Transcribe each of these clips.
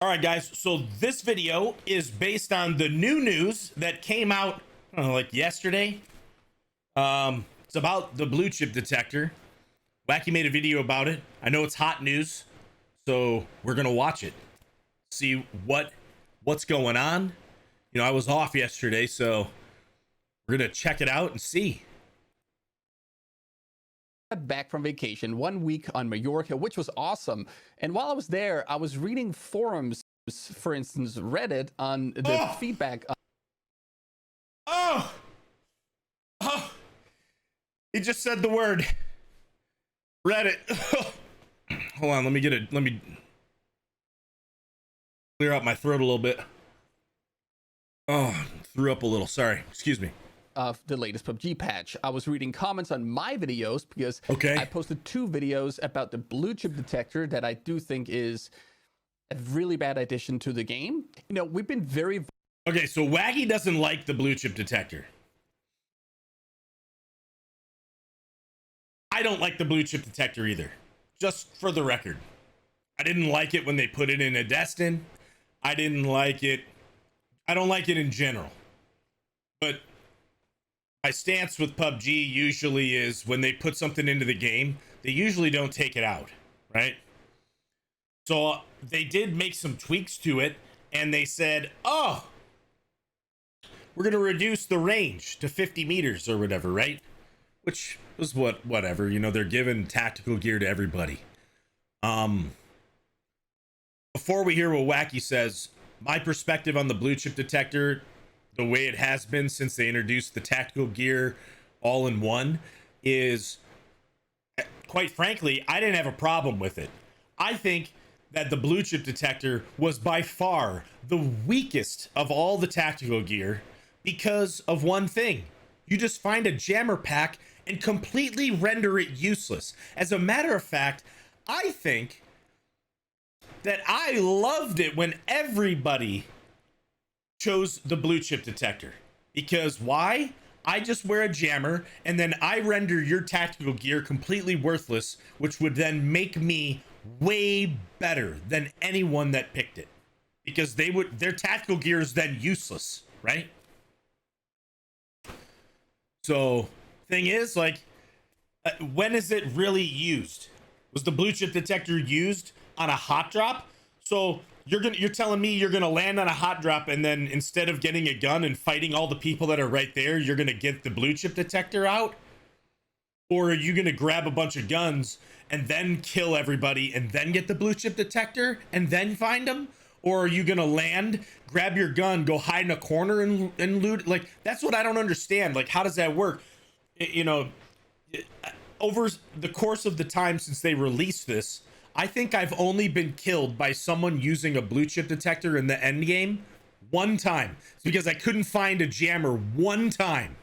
All right, guys. So this video is based on the new news that came out, I don't know, like yesterday. It's about the blue chip detector. Wacky made a video about it. I know it's hot news, so we're gonna watch it, see what's going on. You know, I was off yesterday, so we're gonna check it out and see. Back from vacation 1 week on Mallorca, which was awesome. And while I was there, I was reading forums, for instance, Reddit, on the feedback. Oh, he just said the word Reddit. Hold on, let me clear out my throat a little bit. Oh, threw up a little. Sorry, excuse me. Of the latest PUBG patch. I was reading comments on my videos because I posted 2 videos about the blue chip detector that I do think is a really bad addition to the game. You know, we've been very... Okay, so Waggy doesn't like the blue chip detector. I don't like the blue chip detector either, just for the record. I didn't like it when they put it in a Destin. I didn't like it. I don't like it in general. But my stance with PUBG usually is when they put something into the game, they usually don't take it out, right? So they did make some tweaks to it, and they said, oh, we're going to reduce the range to 50 meters or whatever, right? Which was whatever, you know, they're giving tactical gear to everybody. Before we hear what Wacky says, my perspective on the blue chip detector, the way it has been since they introduced the tactical gear all in one, is, quite frankly, I didn't have a problem with it. I think that the blue chip detector was by far the weakest of all the tactical gear because of one thing. You just find a jammer pack and completely render it useless. As a matter of fact, I think that I loved it when everybody chose the blue chip detector. Because why? I just wear a jammer and then I render your tactical gear completely worthless, which would then make me way better than anyone that picked it, because their tactical gear is then useless, right? So thing is, like, when is it really used? Was the blue chip detector used on a hot drop? So you're telling me you're gonna land on a hot drop and then instead of getting a gun and fighting all the people that are right there, you're gonna get the blue chip detector out? Or are you gonna grab a bunch of guns and then kill everybody and then get the blue chip detector and then find them? Or are you gonna land, grab your gun, go hide in a corner and loot? Like, that's what I don't understand. Like, how does that work? You know, over the course of the time since they released this, I think I've only been killed by someone using a blue chip detector in the end game one time. It's because I couldn't find a jammer one time.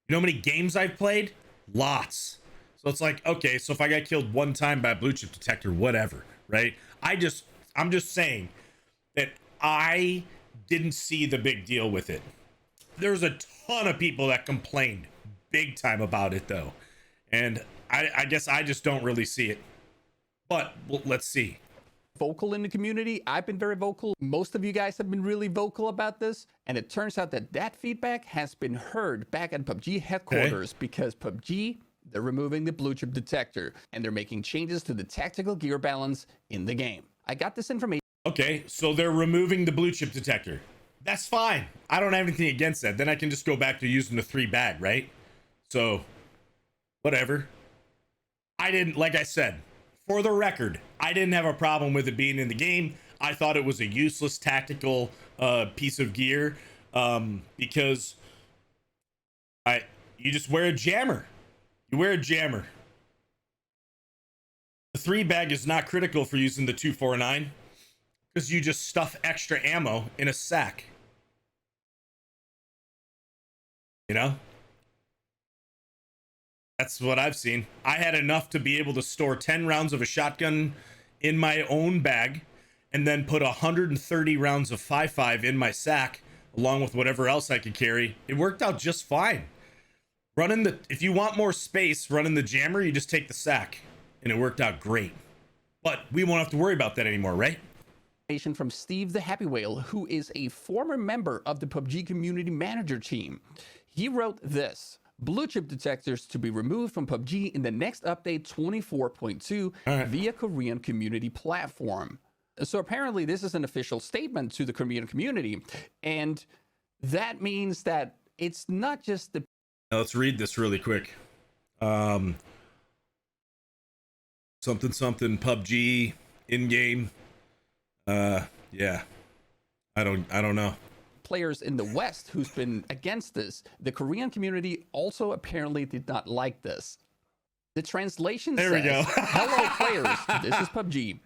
You know how many games I've played? Lots. So it's like, okay, so if I got killed one time by a blue chip detector, whatever, right? I'm just saying that I didn't see the big deal with it. There's a ton of people that complained big time about it though. And I guess I just don't really see it. But let's see. Vocal in the community. I've been very vocal. Most of you guys have been really vocal about this. And it turns out that feedback has been heard back at PUBG headquarters, because PUBG, they're removing the blue chip detector and they're making changes to the tactical gear balance in the game. I got this information. Okay, so they're removing the blue chip detector. That's fine. I don't have anything against that. Then I can just go back to using the 3 bag, right? So, whatever. I didn't, like I said, for the record, I didn't have a problem with it being in the game. I thought it was a useless tactical piece of gear because you just wear a jammer. You wear a jammer. The 3 bag is not critical for using the 249 because you just stuff extra ammo in a sack. You know? That's what I've seen. I had enough to be able to store 10 rounds of a shotgun in my own bag and then put 130 rounds of 5.5 in my sack along with whatever else I could carry. It worked out just fine. If you want more space running the jammer, you just take the sack, and it worked out great. But we won't have to worry about that anymore, right? From Steve the Happy Whale, who is a former member of the PUBG community manager team. He wrote this: blue chip detectors to be removed from PUBG in the next update 24.2 via Korean community platform. So apparently this is an official statement to the Korean community, and that means that it's not just the... Now let's read this really quick. Something PUBG in-game. Yeah, I don't know. Players in the West who's been against this. The Korean community also apparently did not like this. The translation says, we go. hello players, this is PUBG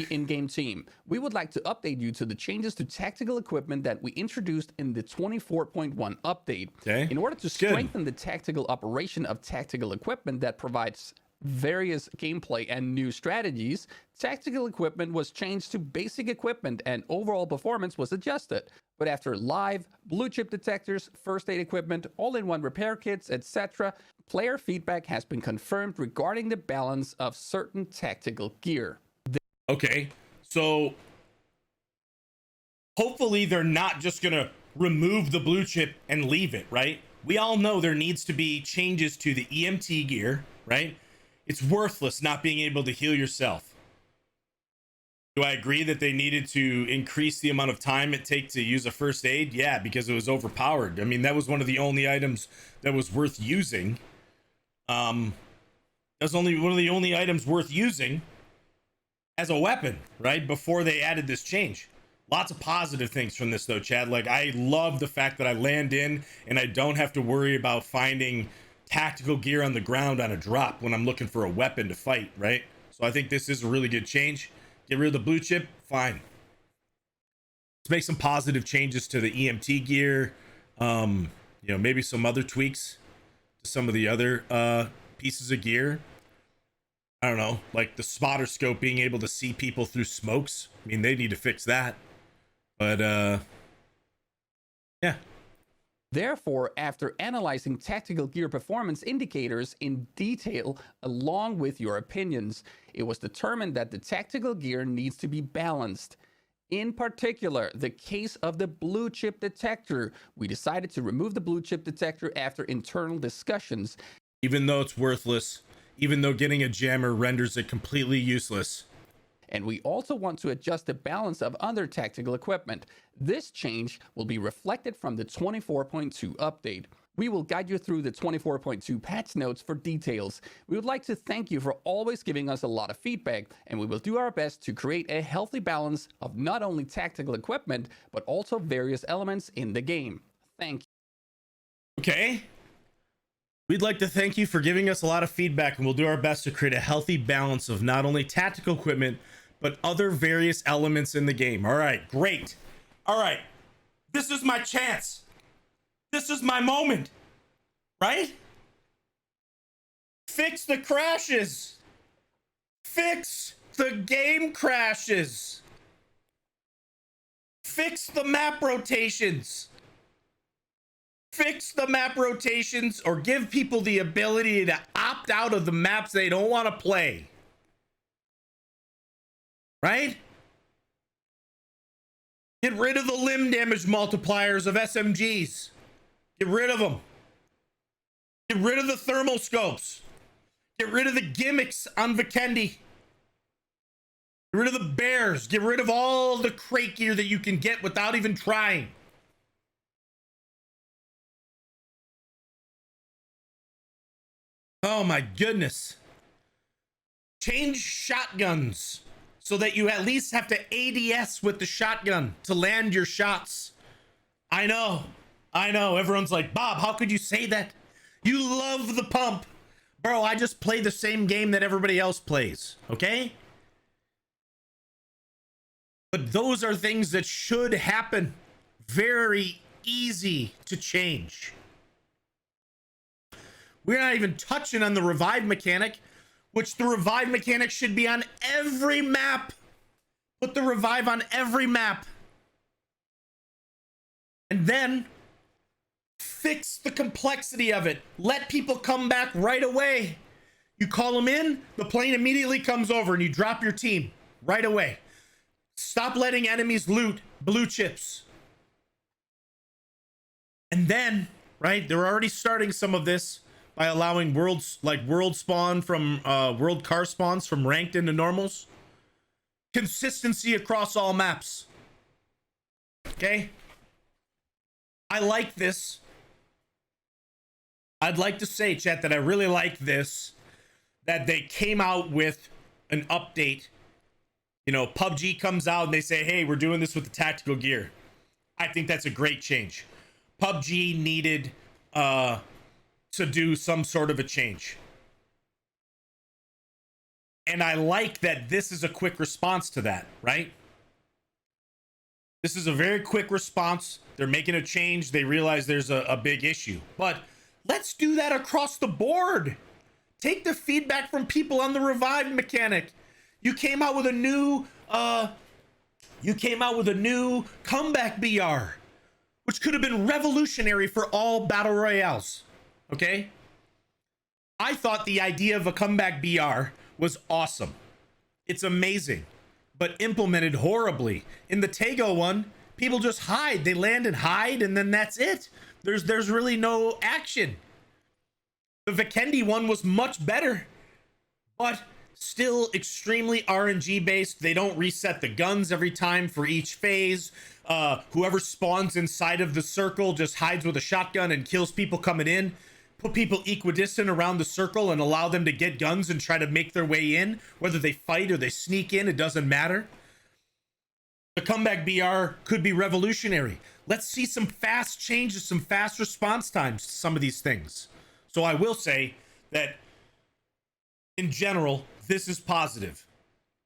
in-game team. We would like to update you to the changes to tactical equipment that we introduced in the 24.1 update. Okay. In order to strengthen the tactical operation of tactical equipment that provides various gameplay and new strategies, tactical equipment was changed to basic equipment and overall performance was adjusted. But after live, blue chip detectors, first aid equipment, all-in-one repair kits, etc., player feedback has been confirmed regarding the balance of certain tactical gear. Okay, so hopefully they're not just gonna remove the blue chip and leave it, right? We all know there needs to be changes to the EMT gear, right? It's worthless not being able to heal yourself. Do I agree that they needed to increase the amount of time it takes to use a first aid? Yeah, because it was overpowered. I mean, that was one of the only items that was worth using. That's only one of the only items worth using as a weapon, right? Before they added this change. Lots of positive things from this though, Chad. Like, I love the fact that I land in and I don't have to worry about finding tactical gear on the ground on a drop when I'm looking for a weapon to fight, right? So I think this is a really good change. Get rid of the blue chip, fine. Let's make some positive changes to the EMT gear. Maybe some other tweaks to some of the other pieces of gear. I don't know, like the spotter scope being able to see people through smokes. I mean, they need to fix that. But yeah. Therefore, after analyzing tactical gear performance indicators in detail along with your opinions, it was determined that the tactical gear needs to be balanced. In particular, the case of the blue chip detector. We decided to remove the blue chip detector after internal discussions. Even though it's worthless, even though getting a jammer renders it completely useless. And we also want to adjust the balance of other tactical equipment. This change will be reflected from the 24.2 update. We will guide you through the 24.2 patch notes for details. We would like to thank you for always giving us a lot of feedback, and we will do our best to create a healthy balance of not only tactical equipment, but also various elements in the game. Thank you. Okay. We'd like to thank you for giving us a lot of feedback, and we'll do our best to create a healthy balance of not only tactical equipment, but other various elements in the game. All right, great. All right, this is my chance. This is my moment, right? Fix the crashes. Fix the game crashes. Fix the map rotations. Fix the map rotations or give people the ability to opt out of the maps they don't want to play. Right? Get rid of the limb damage multipliers of SMGs. Get rid of them. Get rid of the thermal scopes. Get rid of the gimmicks on Vikendi. Get rid of the bears. Get rid of all the crate gear that you can get without even trying. Oh my goodness. Change shotguns so that you at least have to ADS with the shotgun to land your shots. I know. Everyone's like, Bob, how could you say that? You love the pump. Bro, I just play the same game that everybody else plays, okay? But those are things that should happen. Very easy to change. We're not even touching on the revive mechanic, which the revive mechanic should be on every map. Put the revive on every map. And then fix the complexity of it. Let people come back right away. You call them in, the plane immediately comes over and you drop your team right away. Stop letting enemies loot blue chips. And then, right, they're already starting some of this by allowing world spawn from world car spawns from ranked into normals. Consistency across all maps. Okay? I like this. I'd like to say, chat, that I really like this, that they came out with an update. You know, PUBG comes out and they say, hey, we're doing this with the tactical gear. I think that's a great change. PUBG needed to do some sort of a change. And I like that this is a quick response to that, right? This is a very quick response. They're making a change. They realize there's a big issue. But let's do that across the board. Take the feedback from people on the revived mechanic. You came out with a new comeback BR, which could have been revolutionary for all battle royales. Okay? I thought the idea of a comeback BR was awesome. It's amazing, but implemented horribly. In the Tego one, people just hide. They land and hide, and then that's it. There's really no action. The Vikendi one was much better, but still extremely RNG based. They don't reset the guns every time for each phase. Whoever spawns inside of the circle just hides with a shotgun and kills people coming in. Put people equidistant around the circle and allow them to get guns and try to make their way in. Whether they fight or they sneak in, it doesn't matter. The comeback BR could be revolutionary. Let's see some fast changes, some fast response times to some of these things. So I will say that in general, this is positive.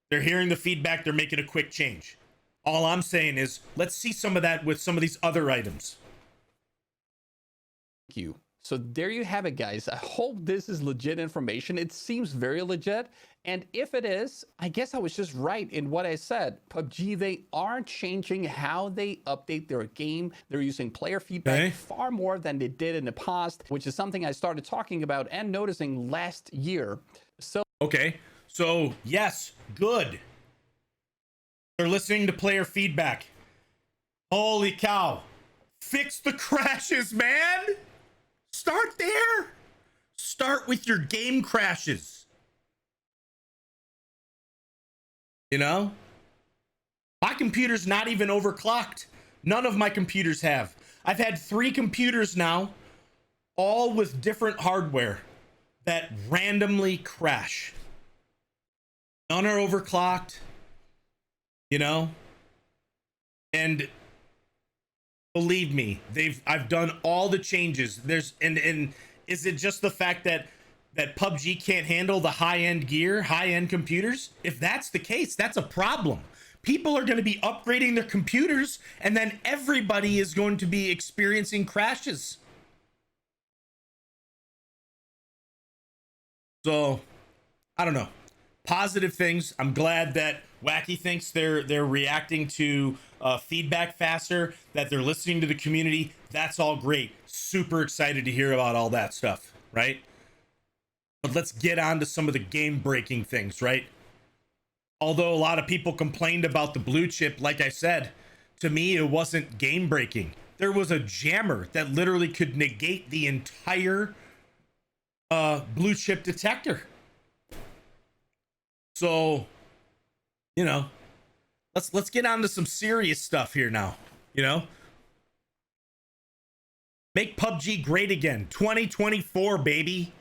They're hearing the feedback. They're making a quick change. All I'm saying is let's see some of that with some of these other items. Thank you. So there you have it, guys. I hope this is legit information. It seems very legit. And if it is, I guess I was just right in what I said. PUBG, they are changing how they update their game. They're using player feedback far more than they did in the past, which is something I started talking about and noticing last year. So yes, good. They're listening to player feedback. Holy cow. Fix the crashes, man. Start there. Start with your game crashes. You know? My computer's not even overclocked. None of my computers have. I've had 3 computers now, all with different hardware, that randomly crash. None are overclocked, you know? And believe me, I've done all the changes. And is it just the fact that PUBG can't handle the high-end gear, high-end computers? If that's the case, that's a problem. People are going to be upgrading their computers, and then everybody is going to be experiencing crashes. So, I don't know. Positive things. I'm glad that Wacky thinks they're reacting to feedback faster, that they're listening to the community. That's all great. Super excited to hear about all that stuff, right? But let's get on to some of the game-breaking things, right? Although a lot of people complained about the blue chip, like I said, to me, it wasn't game-breaking. There was a jammer that literally could negate the entire blue chip detector. So, you know, let's get on to some serious stuff here now, you know? Make PUBG great again. 2024, baby.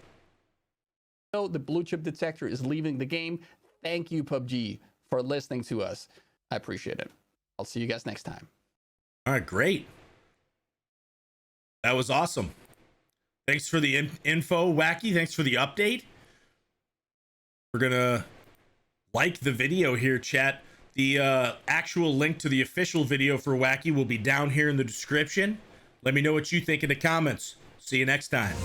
So the blue chip detector is leaving the game. Thank you, PUBG, for listening to us. I appreciate it. I'll see you guys next time. All right, great. That was awesome. Thanks for the info, Wacky. Thanks for the update. We're going to like the video here, chat. The actual link to the official video for Wacky will be down here in the description. Let me know what you think in the comments. See you next time.